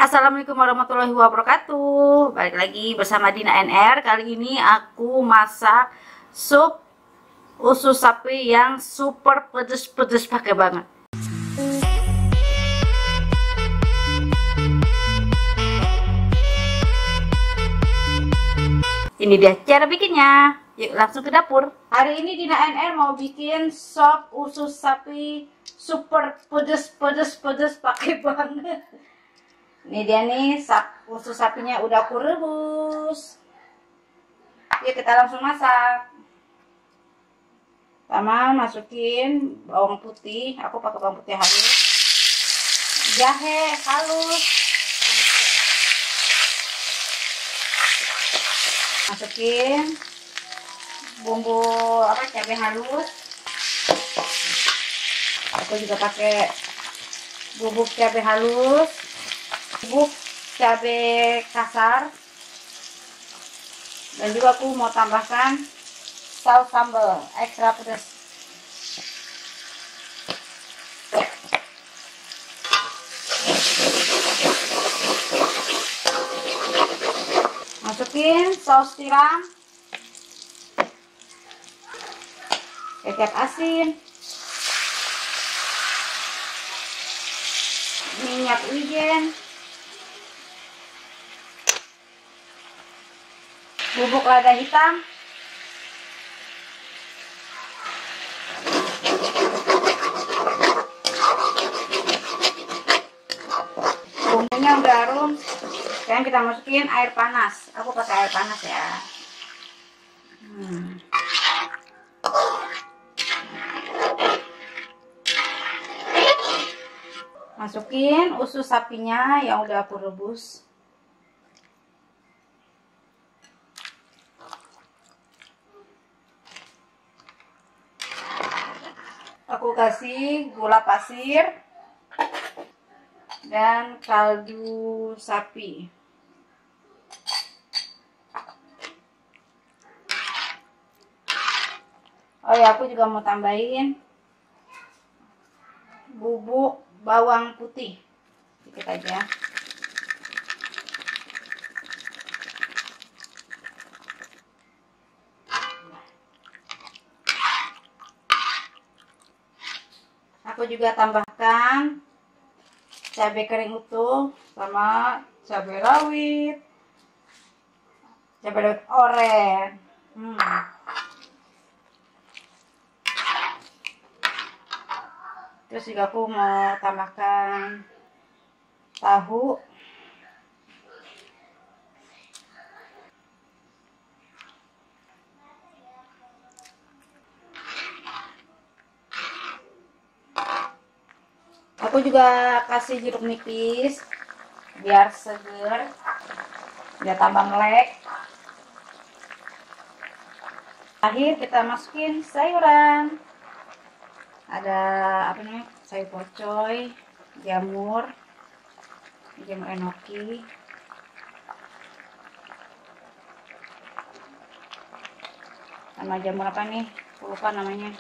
Assalamualaikum warahmatullahi wabarakatuh. Balik lagi bersama Dina NR. Kali ini aku masak sup usus sapi yang super pedes-pedes pakai banget. Ini dia cara bikinnya. Yuk langsung ke dapur. Hari ini Dina NR mau bikin sop usus sapi super pedes pakai banget. Ini dia nih, usus sapinya udah aku rebus. Yuk kita langsung masak. Pertama masukin bawang putih, aku pakai bawang putih halus, jahe halus, masukin bumbu cabai halus. Aku juga pakai bubuk cabai halus, bubuk cabai kasar, dan juga aku mau tambahkan saus sambal ekstra pedas. Masukin saus tiram, kecap asin, minyak wijen, bubuk lada hitam, bumbunya udah harum. Sekarang kita masukin air panas. Aku pakai air panas ya. Masukin usus sapinya yang udah aku rebus. Aku kasih gula pasir dan kaldu sapi. Oh ya, aku juga mau tambahin bubuk bawang putih sedikit aja. Aku juga tambahkan cabai kering utuh sama cabai rawit, cabai rawit oren. Terus juga aku mau tambahkan tahu. Aku juga kasih jeruk nipis biar seger, biar tambah melek. Akhir kita masukin sayuran. Ada sayur pocoy, jamur enoki, sama jamur aku lupa namanya.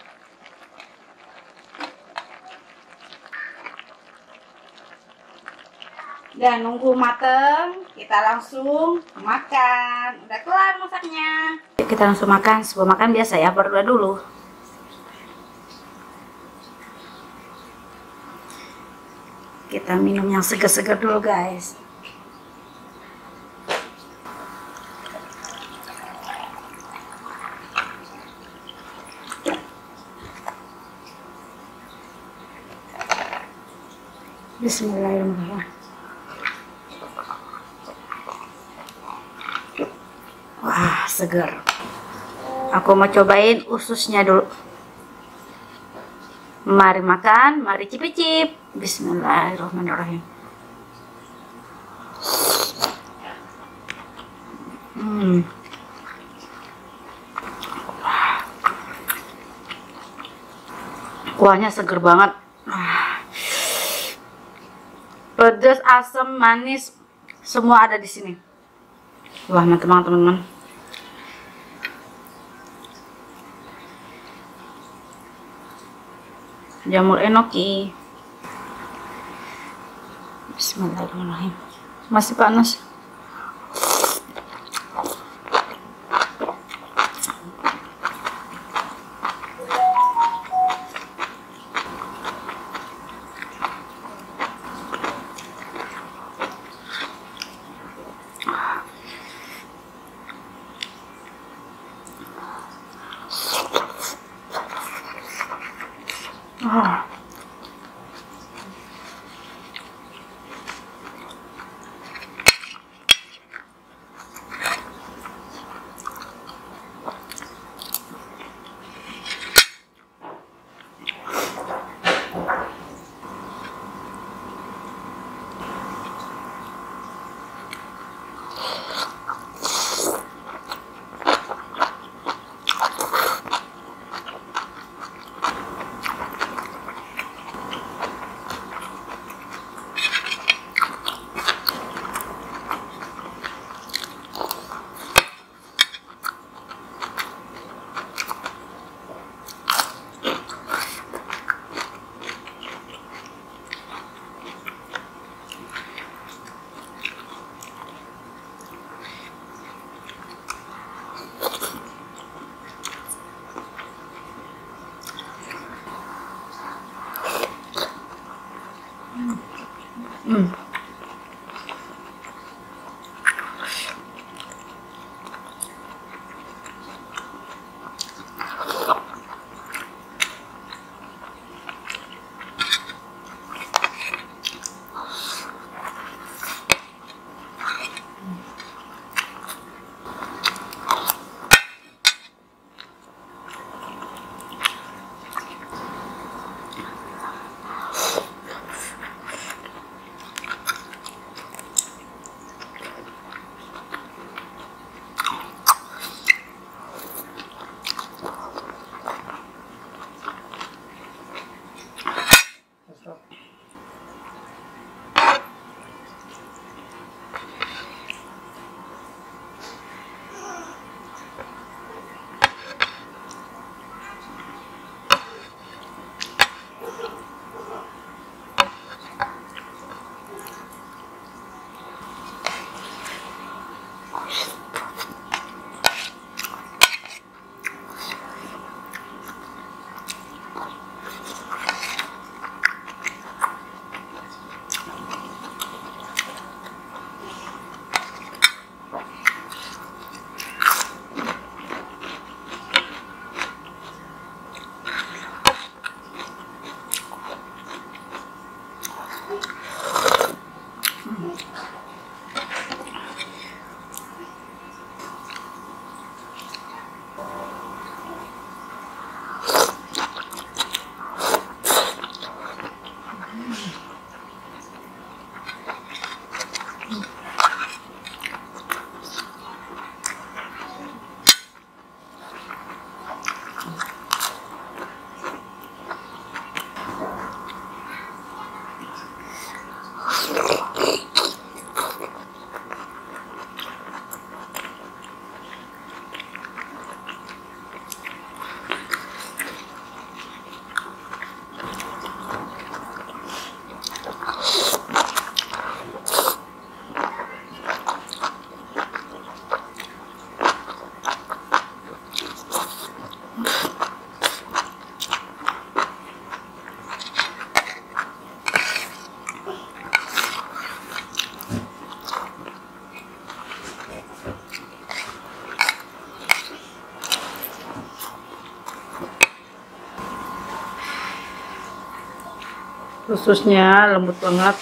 Dan nunggu mateng, kita langsung makan. Udah kelar masaknya. Kita langsung makan. Sebelum makan biasa ya, berdoa dulu. Kita minum yang segar-segar dulu guys. Bismillahirrahmanirrahim. Wah, segar. Aku mau cobain ususnya dulu. Mari makan, mari cicip-cicip. Bismillahirrahmanirrahim. Kuahnya seger banget. Pedas, asam, manis, semua ada di sini. Wah, mantap banget teman-teman. Jamur enoki. Bismillahirrahmanirrahim. Masih panas. Ususnya lembut banget.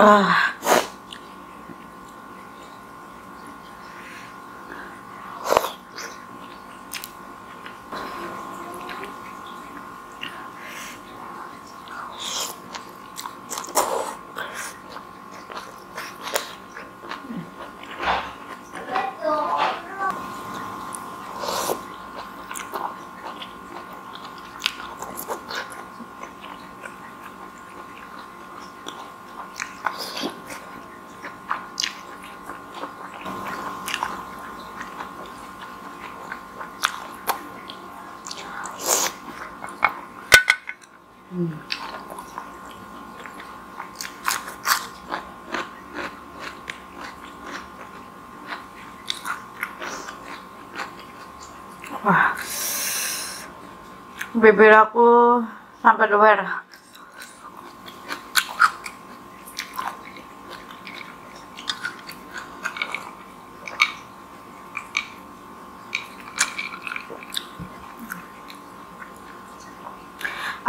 Ah. Wah, bibir aku sampai doer.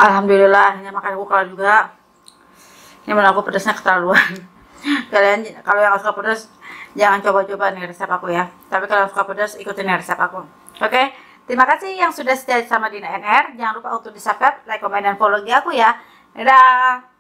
Alhamdulillah, akhirnya makan aku kalah juga. Ini menurut aku pedasnya keterlaluan. Kalian kalau yang suka pedas jangan coba-coba nih resep aku ya. Tapi kalau suka pedas ikutin resep aku. Oke, terima kasih yang sudah setia sama Dina NR. Jangan lupa untuk di subscribe, like, komen, dan follow aku ya. Dadah.